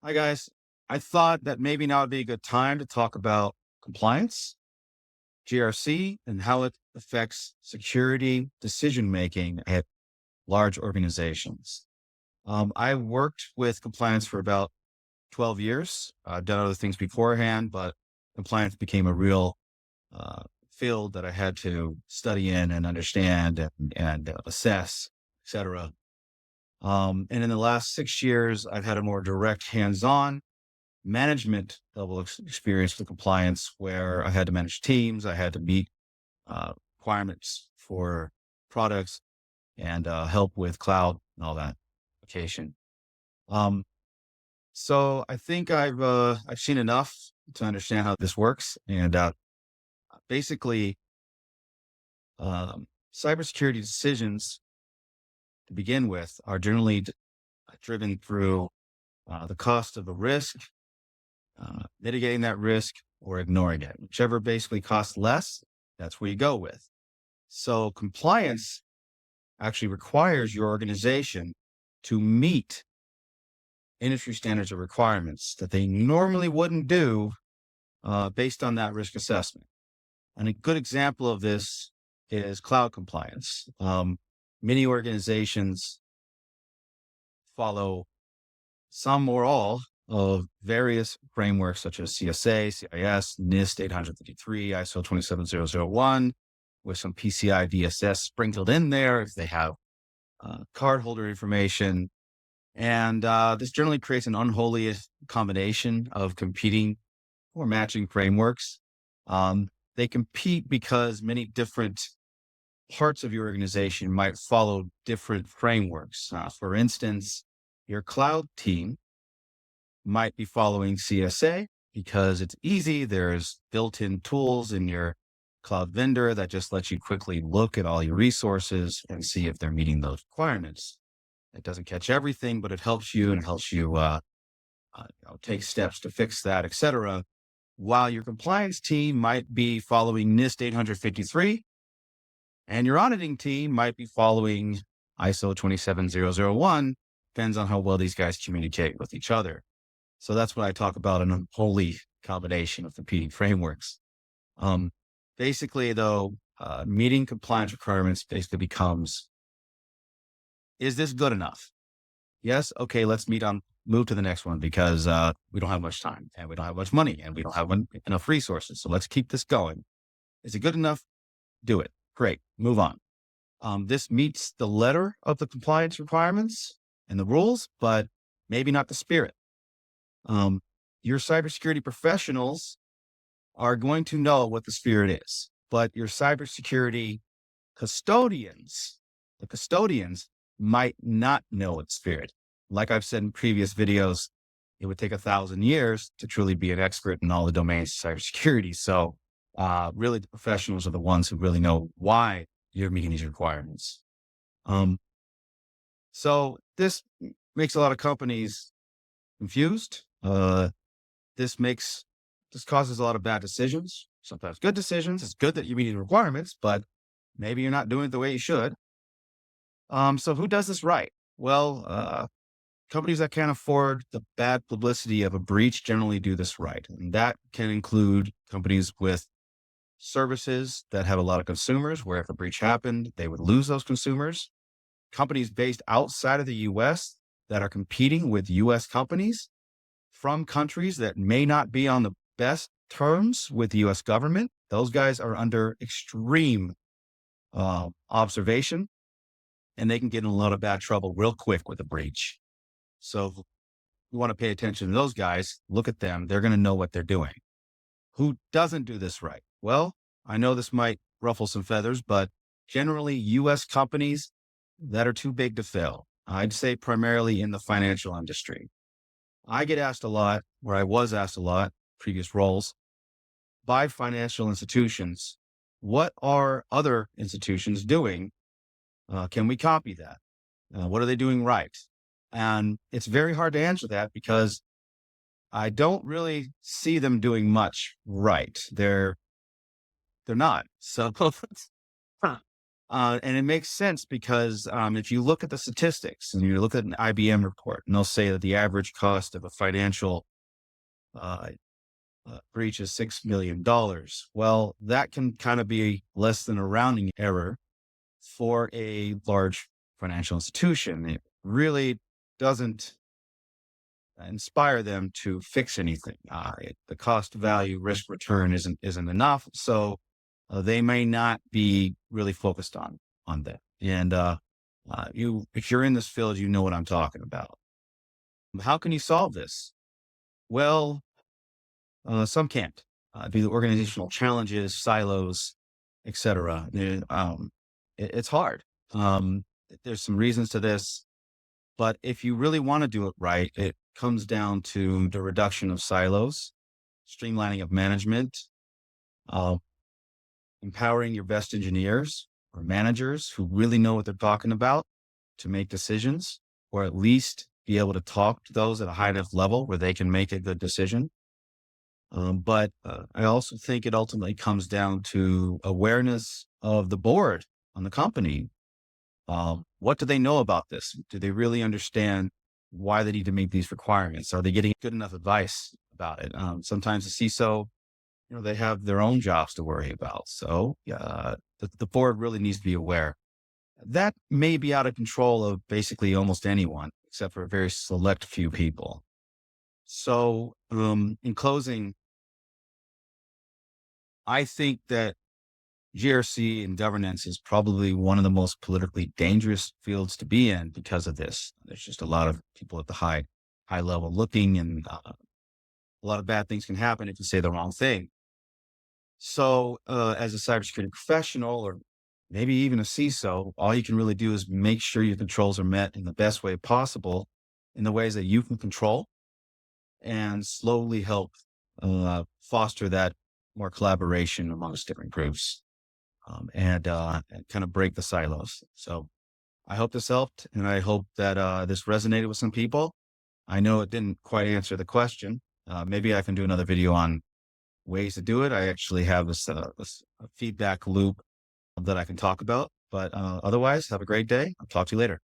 Hi, guys. I thought that maybe now would be a good time to talk about compliance, GRC, and how it affects security decision making at large organizations. I worked with compliance for about 12 years. I've done other things beforehand, but compliance became a real uh, field that I had to study in and understand and assess, etc. And in the last 6 years, I've had a more direct hands on management level experience with compliance where I had to manage teams, I had to meet requirements for products and help with cloud and all that application. Um, so I think I've seen enough to understand how this works, and basically, cybersecurity decisions to begin with are generally driven through the cost of a risk, mitigating that risk, or ignoring it. Whichever basically costs less, that's where you go with. So compliance actually requires your organization to meet industry standards or requirements that they normally wouldn't do based on that risk assessment. And a good example of this is cloud compliance. Many organizations follow some or all of various frameworks such as CSA, CIS, NIST 853, ISO 27001, with some PCI DSS sprinkled in there if they have cardholder information. And this generally creates an unholy combination of competing or matching frameworks. They compete because many different parts of your organization might follow different frameworks. For instance, your cloud team might be following CSA because it's easy. There's built-in tools in your cloud vendor that just lets you quickly look at all your resources and see if they're meeting those requirements. It doesn't catch everything, but it helps you and helps you, take steps to fix that, etc. While your compliance team might be following NIST 853 and your auditing team might be following ISO 27001, depends on how well these guys communicate with each other. So that's what I talk about, an unholy combination of competing frameworks. Um, Basically, though, meeting compliance requirements basically becomes, is this good enough? Yes. Okay. Let's move to the next one because we don't have much time and we don't have much money and we don't have enough resources. So let's keep this going. Is it good enough? Do it. Great. Move on. This meets the letter of the compliance requirements and the rules, but maybe not the spirit. Your cybersecurity professionals are going to know what the spirit is, but your cybersecurity custodians, the custodians might not know its spirit. Like I've said in previous videos, it would take 1,000 years to truly be an expert in all the domains of cybersecurity. So really the professionals are the ones who really know why you're meeting these requirements. Um, so this makes a lot of companies confused. This makes this causes a lot of bad decisions, sometimes good decisions. It's good that you're meeting the requirements, but maybe you're not doing it the way you should. So who does this right? Well, companies that can't afford the bad publicity of a breach generally do this right. And that can include companies with services that have a lot of consumers, where if a breach happened, they would lose those consumers. Companies based outside of the US that are competing with US companies from countries that may not be on the best terms with the US government. Those guys are under extreme observation and they can get in a lot of bad trouble real quick with a breach. So if you want to pay attention to those guys, look at them. They're going to know what they're doing. Who doesn't do this right? Well, I know this might ruffle some feathers, but generally US companies that are too big to fail. I'd say primarily in the financial industry. I get asked a lot, or I was asked a lot, previous roles, by financial institutions, what are other institutions doing? Can we copy that? What are they doing right? And it's very hard to answer that because I don't really see them doing much right. They're not. So And it makes sense because if you look at the statistics and you look at an IBM report, and they'll say that the average cost of a financial uh, breach is $6 million. Well, that can kind of be less than a rounding error for a large financial institution. It really doesn't inspire them to fix anything. The cost value risk return isn't enough, so they may not be really focused on that. And if you're in this field, you know what I'm talking about. How can you solve this? Well, some can't. Due to organizational challenges, silos, etc. It's hard. There's some reasons to this, but if you really want to do it right, it comes down to the reduction of silos, streamlining of management, uh, empowering your best engineers or managers who really know what they're talking about to make decisions, or at least be able to talk to those at a high enough level where they can make a good decision. But I also think it ultimately comes down to awareness of the board on the company. What do they know about this? Do they really understand why they need to meet these requirements? Are they getting good enough advice about it? Sometimes the CISO, they have their own jobs to worry about. So the board really needs to be aware. That may be out of control of basically almost anyone, except for a very select few people. So in closing, I think that GRC and governance is probably one of the most politically dangerous fields to be in because of this. There's just a lot of people at the high level looking, and a lot of bad things can happen if you say the wrong thing. So, as a cybersecurity professional, or maybe even a CISO, all you can really do is make sure your controls are met in the best way possible, in the ways that you can control, and slowly help foster that more collaboration amongst different groups, and kind of break the silos. So I hope this helped, and I hope that this resonated with some people. I know it didn't quite answer the question. Maybe I can do another video on ways to do it. I actually have this feedback loop that I can talk about. But otherwise, have a great day. I'll talk to you later.